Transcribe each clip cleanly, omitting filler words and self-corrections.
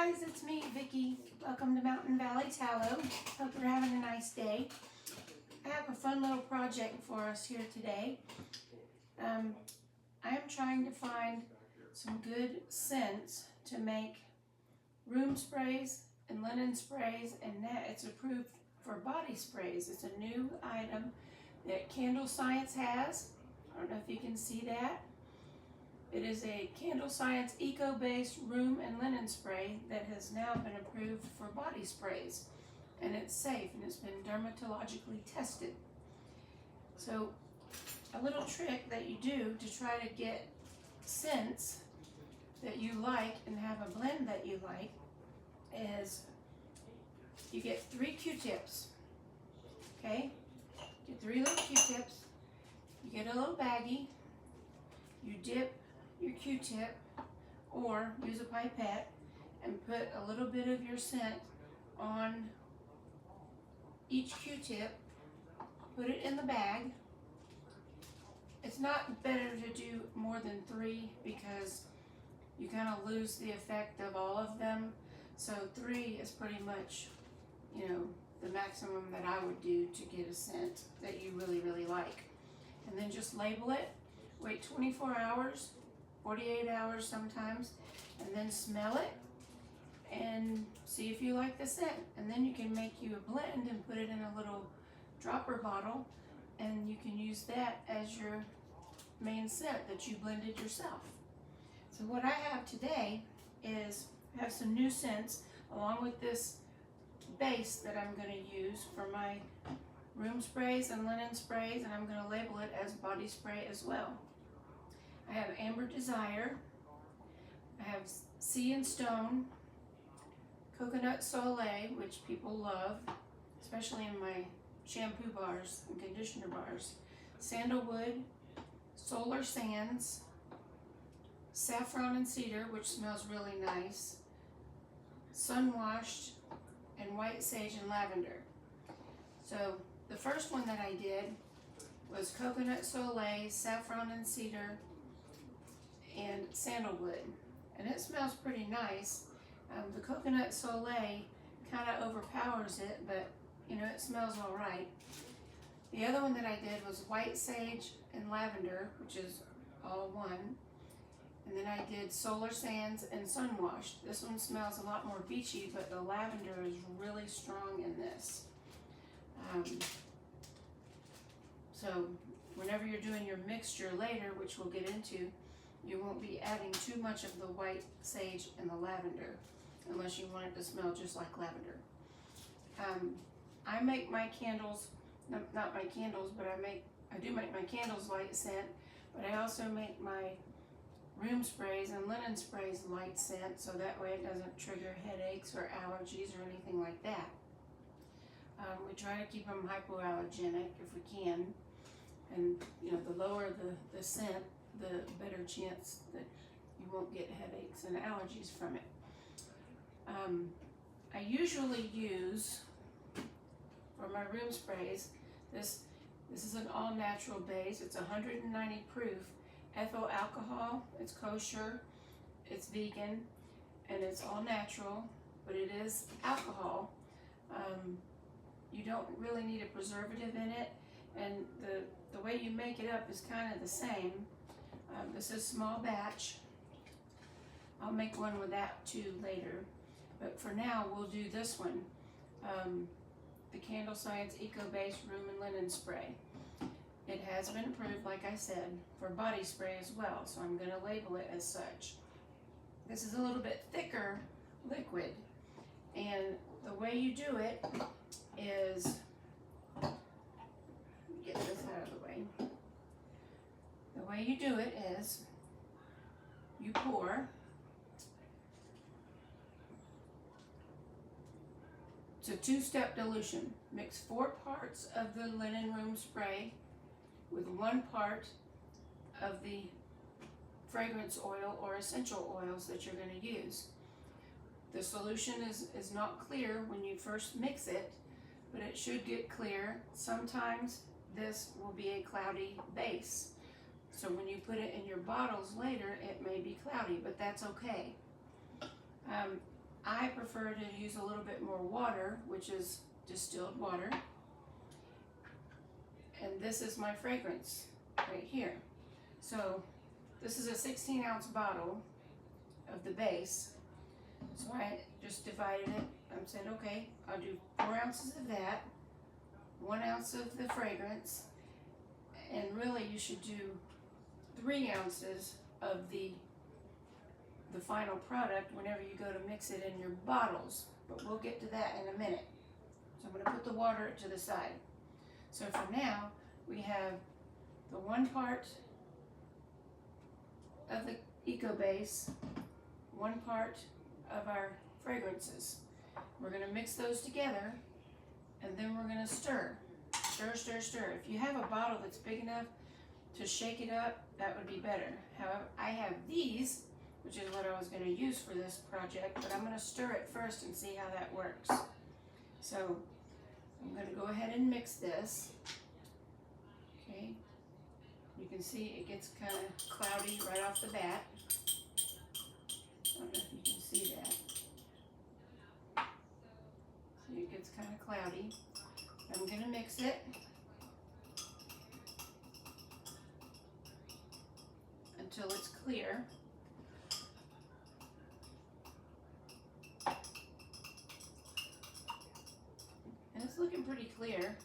guys, it's me, Vicki. Welcome to Mountain Valley Tallow. Hope you're having a nice day. I have a fun little project for us here today. I am trying to find some good scents to make room sprays and linen sprays, and now it's approved for body sprays. It's a new item that Candle Science has. I don't know if you can see that. It is a Skinsafe Ecobase room and linen spray that has now been approved for body sprays, and it's safe and it's been dermatologically tested. So a little trick that you do to try to get scents that you like and have a blend that you like is you get 3 Q-tips, okay? Get 3 little Q-tips, you get a little baggie, you dip your Q-tip or use a pipette and put a little bit of your scent on each Q-tip, put it in the bag. It's not better to do more than 3 because you kind of lose the effect of all of them. So 3 is pretty much, the maximum that I would do to get a scent that you really, really like. And then just label it, wait 24 hours, 48 hours sometimes, and then smell it and see if you like the scent. And then you can make you a blend and put it in a little dropper bottle, and you can use that as your main scent that you blended yourself. So what I have today is I have some new scents along with this base that I'm going to use for my room sprays and linen sprays, and I'm going to label it as body spray as well. I have Amber Desire, I have Sea and Stone, Coconut Soleil, which people love, especially in my shampoo bars and conditioner bars, Sandalwood, Solar Sands, Saffron and Cedar, which smells really nice, Sun Washed, and White Sage and Lavender. So the first one that I did was Coconut Soleil, Saffron and Cedar, and Sandalwood, and it smells pretty nice. The Coconut Soleil kind of overpowers it, but it smells all right. The other one that I did was White Sage and Lavender, which is all one, and then I did Solar Sands and Sun Washed. This one smells a lot more beachy, but the lavender is really strong in this. So whenever you're doing your mixture later, which we'll get into, you won't be adding too much of the white sage and the lavender unless you want it to smell just like lavender. I make my candles, not my candles, but I do make my candles light scent, but I also make my room sprays and linen sprays light scent, so that way it doesn't trigger headaches or allergies or anything like that. We try to keep them hypoallergenic if we can, and the lower the scent, the better chance that you won't get headaches and allergies from it. I usually use, for my room sprays, this is an all-natural base. It's 190 proof ethyl alcohol. It's kosher, it's vegan, and it's all natural, but it is alcohol. You don't really need a preservative in it, and the way you make it up is kind of the same. This is small batch. I'll make one with that too later, but for now we'll do this one, the Candle Science Ecobase Room and Linen Spray. It has been approved, like I said, for body spray as well, so I'm going to label it as such. This is a little bit thicker liquid, and the way you do it is, get this out of the way. The way you do it is you pour. It's a 2-step dilution. Mix 4 parts of the linen room spray with 1 part of the fragrance oil or essential oils that you're going to use. The solution is not clear when you first mix it, but it should get clear. Sometimes this will be a cloudy base. So when you put it in your bottles later, it may be cloudy, but that's okay. I prefer to use a little bit more water, which is distilled water. And this is my fragrance right here. So this is a 16-ounce bottle of the base. So I just divided it. I said, okay, I'll do 4 ounces of that, 1 ounce of the fragrance, and really you should do 3 ounces of the final product whenever you go to mix it in your bottles. But we'll get to that in a minute. So I'm going to put the water to the side. So for now, we have the 1 part of the Ecobase, 1 part of our fragrances. We're going to mix those together, and then we're going to stir. Stir, stir, stir. If you have a bottle that's big enough to shake it up, that would be better. However, I have these, which is what I was going to use for this project, but I'm going to stir it first and see how that works. So I'm going to go ahead and mix this. Okay, you can see it gets kind of cloudy right off the bat. I don't know if you can see that. See, it gets kind of cloudy. I'm going to mix it until it's clear. And it's looking pretty clear.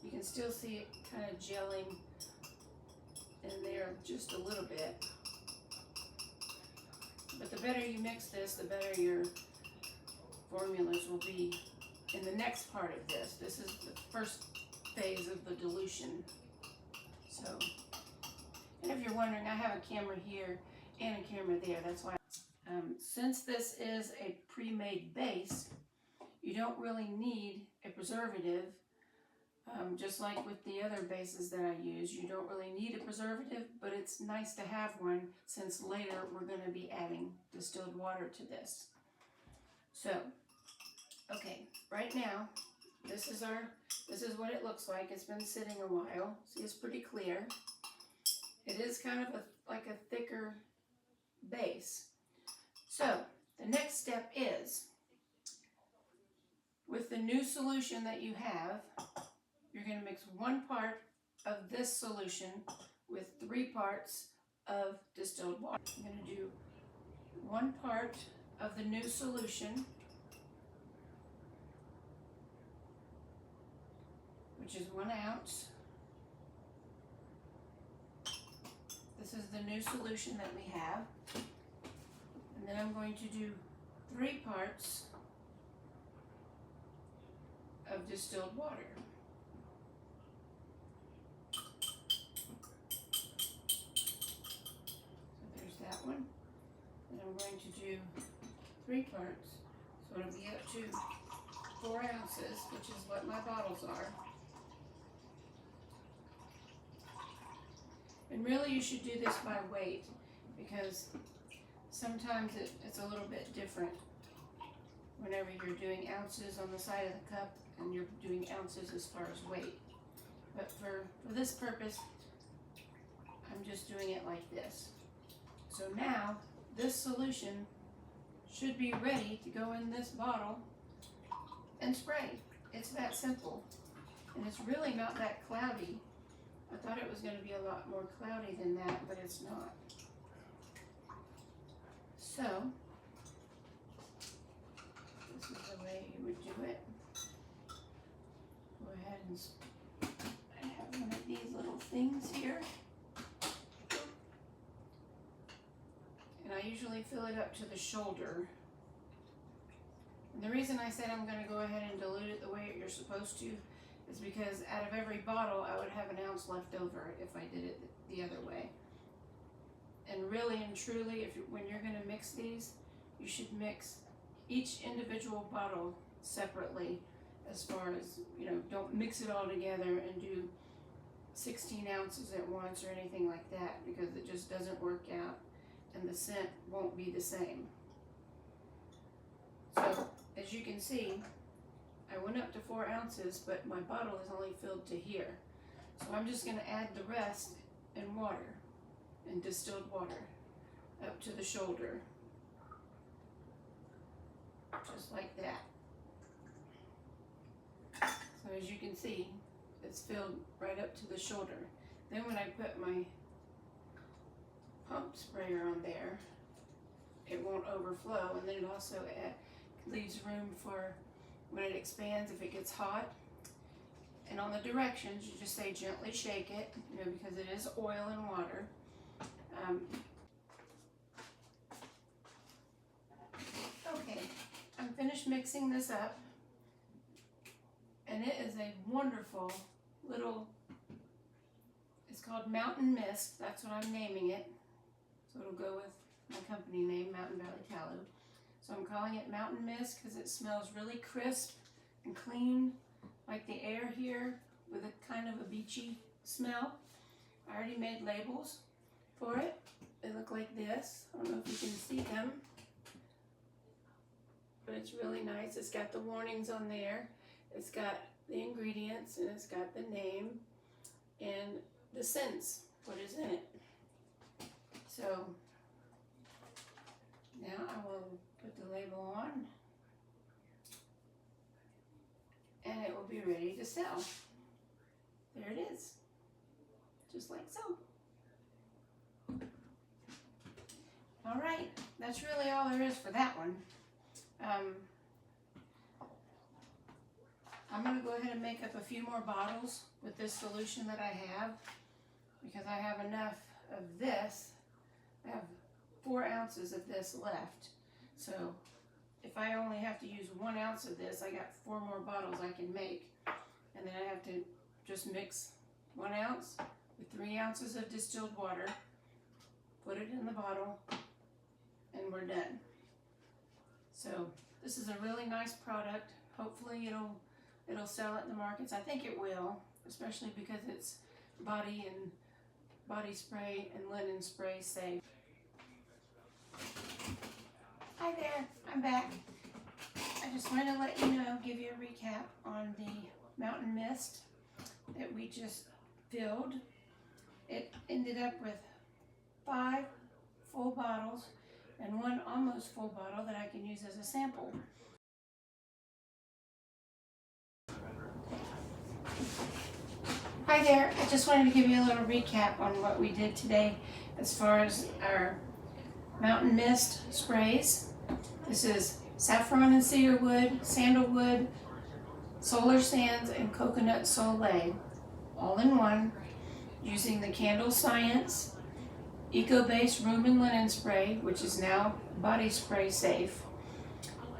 You can still see it kind of gelling in there just a little bit. But the better you mix this, the better your formulas will be in the next part of this. This is the first phase of the dilution. So, and if you're wondering, I have a camera here and a camera there. That's why. Since this is a pre-made base, you don't really need a preservative. Just like with the other bases that I use, you don't really need a preservative, but it's nice to have one since later we're going to be adding distilled water to this. So, okay, right now, this is what it looks like. It's been sitting a while. See, it's pretty clear. It is kind of like a thicker base. So, the next step is, with the new solution that you have, you're going to mix 1 part of this solution with 3 parts of distilled water. I'm going to do 1 part of the new solution, which is 1 ounce. This is the new solution that we have. And then I'm going to do 3 parts of distilled water. So there's that one. And I'm going to do 3 parts. So it'll be up to 4 ounces, which is what my bottles are. And really you should do this by weight, because sometimes it's a little bit different whenever you're doing ounces on the side of the cup and you're doing ounces as far as weight. But for this purpose, I'm just doing it like this. So now this solution should be ready to go in this bottle and spray. It's that simple. And it's really not that cloudy. I thought it was going to be a lot more cloudy than that, but it's not. So, this is the way you would do it. Go ahead and I have one of these little things here. And I usually fill it up to the shoulder. And the reason I said I'm going to go ahead and dilute it the way you're supposed to is because out of every bottle I would have 1 ounce left over if I did it the other way. And really and truly, when you're going to mix these, you should mix each individual bottle separately, as far as, don't mix it all together and do 16 ounces at once or anything like that, because it just doesn't work out and the scent won't be the same. So, as you can see, I went up to 4 ounces, but my bottle is only filled to here. So I'm just going to add the rest in water, in distilled water, up to the shoulder. just like that. So as you can see, it's filled right up to the shoulder. Then when I put my pump sprayer on there, it won't overflow, and then it also leaves room for when it expands if it gets hot. And on the directions, you just say gently shake it, because it is oil and water. Okay, I'm finished mixing this up, and it is a wonderful little, it's called Mountain Mist. That's what I'm naming it. So it'll go with my company name, Mountain Valley Tallow. So I'm calling it Mountain Mist because it smells really crisp and clean, like the air here, with a kind of a beachy smell. I already made labels for it. They look like this. I don't know if you can see them, but it's really nice. It's got the warnings on there. It's got the ingredients, and it's got the name and the scents, what is in it. So now I will put the label on, and it will be ready to sell. There it is, just like so. All right, that's really all there is for that one. I'm going to go ahead and make up a few more bottles with this solution that I have, because I have enough of this. I have 4 ounces of this left. So if I only have to use 1 ounce of this, I got 4 more bottles I can make. And then I have to just mix 1 ounce with 3 ounces of distilled water, put it in the bottle, and we're done. So this is a really nice product. Hopefully it'll sell at the markets. I think it will, especially because it's body spray and linen spray safe. Hi there, I'm back. I just wanted to let you know, give you a recap on the Mountain Mist that we just filled. It ended up with 5 full bottles and 1 almost full bottle that I can use as a sample. Hi there, I just wanted to give you a little recap on what we did today as far as our Mountain Mist sprays. This is saffron and cedarwood, sandalwood, solar sands, and coconut soleil, all in one, using the Candle Science Ecobase room and linen spray, which is now body spray safe.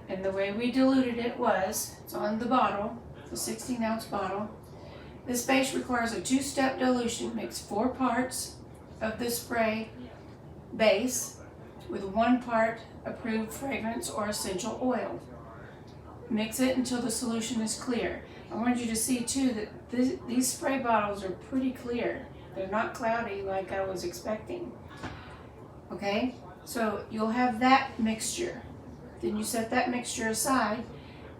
And the way we diluted it was, it's on the bottle, the 16-ounce bottle. This base requires a 2-step dilution. Mix 4 parts of the spray base with 1 part approved fragrance or essential oil. Mix it until the solution is clear. I want you to see too that these spray bottles are pretty clear. They're not cloudy like I was expecting. Okay, so you'll have that mixture. Then you set that mixture aside,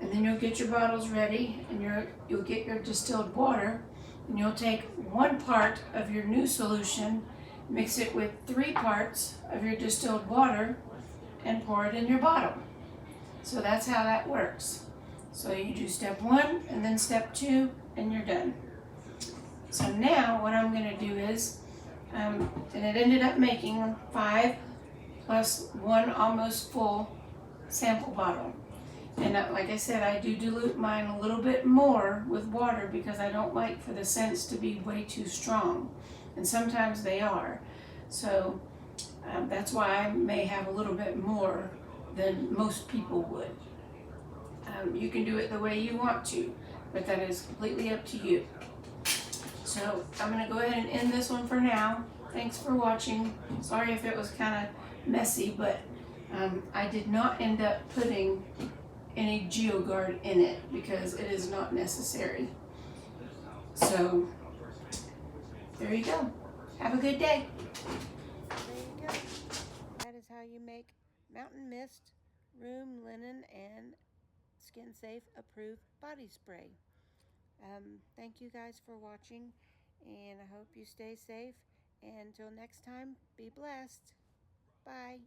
and then you'll get your bottles ready, and you'll get your distilled water, and you'll take 1 part of your new solution, mix it with 3 parts of your distilled water, and pour it in your bottle. So that's how that works. So you do step 1 and then step 2, and you're done. So now what I'm going to do is, and it ended up making 5 plus 1 almost full sample bottle. And like I said, I do dilute mine a little bit more with water because I don't like for the scents to be way too strong. And sometimes they are. So that's why I may have a little bit more than most people would. You can do it the way you want to, but that is completely up to you. So I'm going to go ahead and end this one for now. Thanks for watching. Sorry if it was kind of messy, but I did not end up putting any GeoGuard in it because it is not necessary. So there you go. Have a good day. There you go. That is how you make Mountain Mist, room, linen, and Skinsafe approved body spray. Thank you guys for watching, and I hope you stay safe. And until next time, be blessed. Bye.